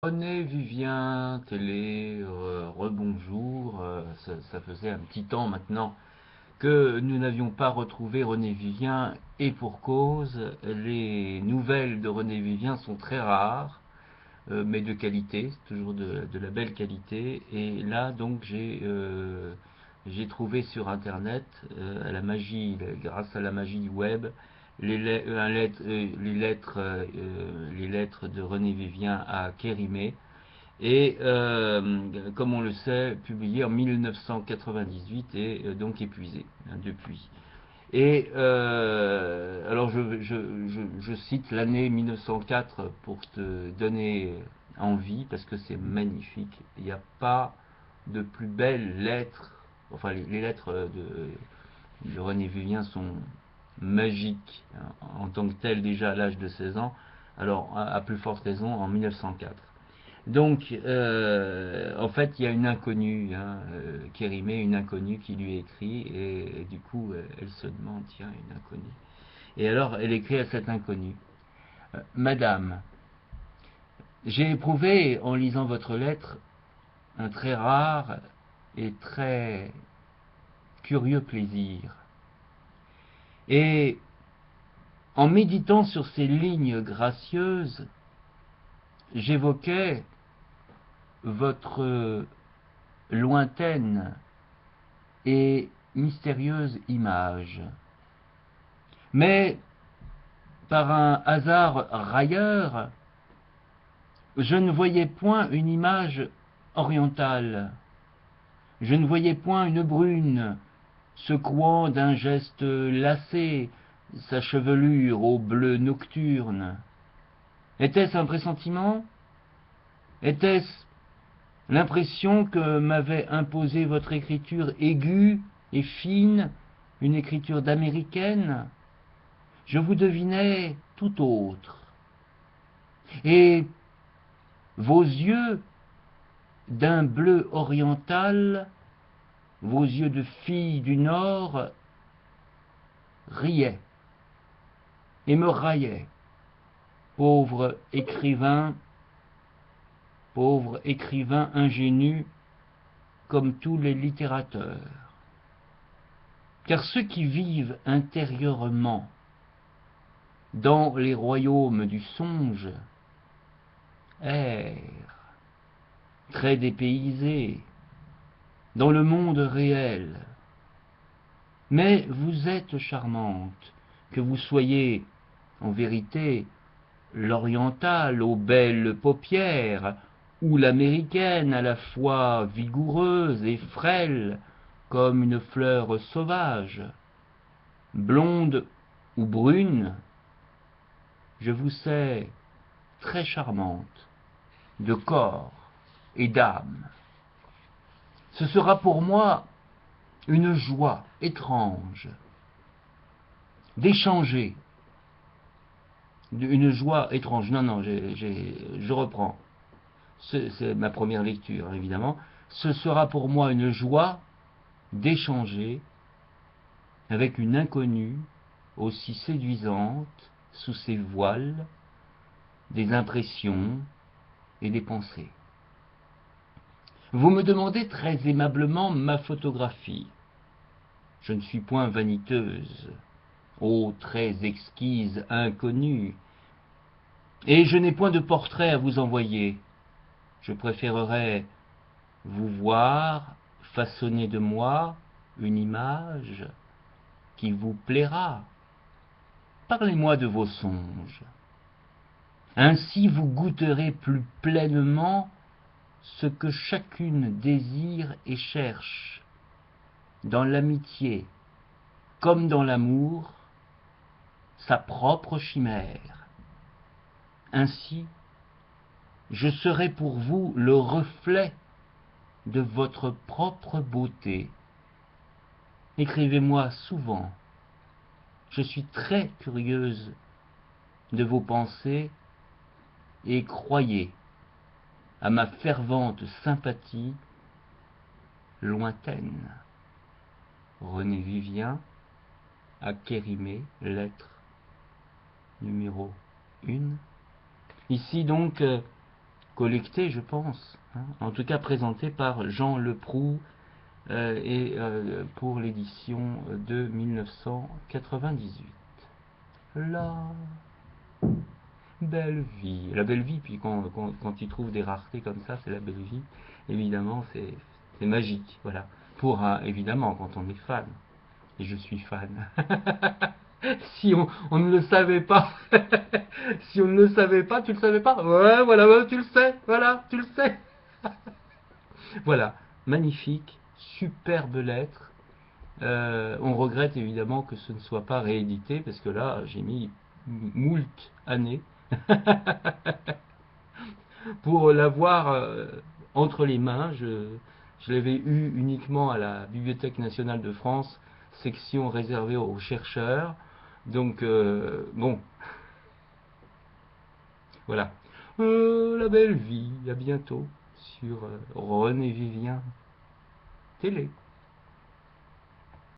René Vivien, télé, rebonjour, ça faisait un petit temps maintenant que nous n'avions pas retrouvé René Vivien et pour cause, les nouvelles de René Vivien sont très rares, mais de qualité, c'est toujours de la belle qualité. Et là donc j'ai trouvé sur internet, à la magie, grâce à la magie du web, les lettres de René Vivien à Kérimé et comme on le sait, publié en 1998 et donc épuisé depuis. Et alors je cite l'année 1904 pour te donner envie, parce que c'est magnifique. Il n'y a pas de plus belles lettres, enfin les lettres de René Vivien sont magiques en tant que telles déjà à l'âge de 16 ans, alors à plus forte raison en 1904. Donc, en fait, il y a une inconnue, Kérimé, une inconnue qui lui écrit, et du coup, elle se demande, tiens, une inconnue. Et alors, elle écrit à cette inconnue, Madame, j'ai éprouvé, en lisant votre lettre, un très rare et très curieux plaisir. Et en méditant sur ces lignes gracieuses, j'évoquais votre lointaine et mystérieuse image. Mais, par un hasard railleur, je ne voyais point une image orientale. Je ne voyais point une brune, secouant d'un geste lassé sa chevelure au bleu nocturne. Était-ce un pressentiment? Était-ce l'impression que m'avait imposée votre écriture aiguë et fine, une écriture d'américaine? Je vous devinais tout autre. Et vos yeux d'un bleu oriental, vos yeux de fille du Nord, riaient et me raillaient. Pauvre écrivain, pauvre écrivain ingénu, comme tous les littérateurs. Car ceux qui vivent intérieurement dans les royaumes du songe errent, très dépaysés, dans le monde réel. Mais vous êtes charmante, que vous soyez, en vérité, l'orientale aux belles paupières, ou l'américaine à la fois vigoureuse et frêle, comme une fleur sauvage, blonde ou brune, je vous sais très charmante, de corps et d'âme. Ce sera pour moi une joie étrange d'échanger, une joie étrange. Non, non, je reprends. C'est ma première lecture, évidemment. Ce sera pour moi une joie d'échanger avec une inconnue aussi séduisante sous ses voiles des impressions et des pensées. Vous me demandez très aimablement ma photographie. Je ne suis point vaniteuse, ô très exquise inconnue, et je n'ai point de portrait à vous envoyer. Je préférerais vous voir façonner de moi une image qui vous plaira. Parlez-moi de vos songes. Ainsi vous goûterez plus pleinement ce que chacune désire et cherche, dans l'amitié comme dans l'amour, sa propre chimère. Ainsi, je serai pour vous le reflet de votre propre beauté. Écrivez-moi souvent. Je suis très curieuse de vos pensées et croyez à ma fervente sympathie lointaine. René Vivien, à Kérimé, lettre numéro 1. Ici donc, collecté, je pense, hein. En tout cas présenté par Jean Leproux, pour l'édition de 1998. La belle vie. La belle vie, puis quand il trouve des raretés comme ça, c'est la belle vie. Évidemment, c'est magique. Voilà. Pour, évidemment, quand on est fan. Et je suis fan. Si on ne le savait pas, si on ne le savait pas, tu le savais pas? Ouais, voilà, ouais, tu le sais, voilà, tu le sais. Voilà, magnifique, superbe lettre. On regrette évidemment que ce ne soit pas réédité, parce que là, j'ai mis moult années pour l'avoir entre les mains. Je l'avais eu uniquement à la Bibliothèque nationale de France, section réservée aux chercheurs. Donc, bon, voilà. La belle vie, à bientôt sur René Vivien Télé.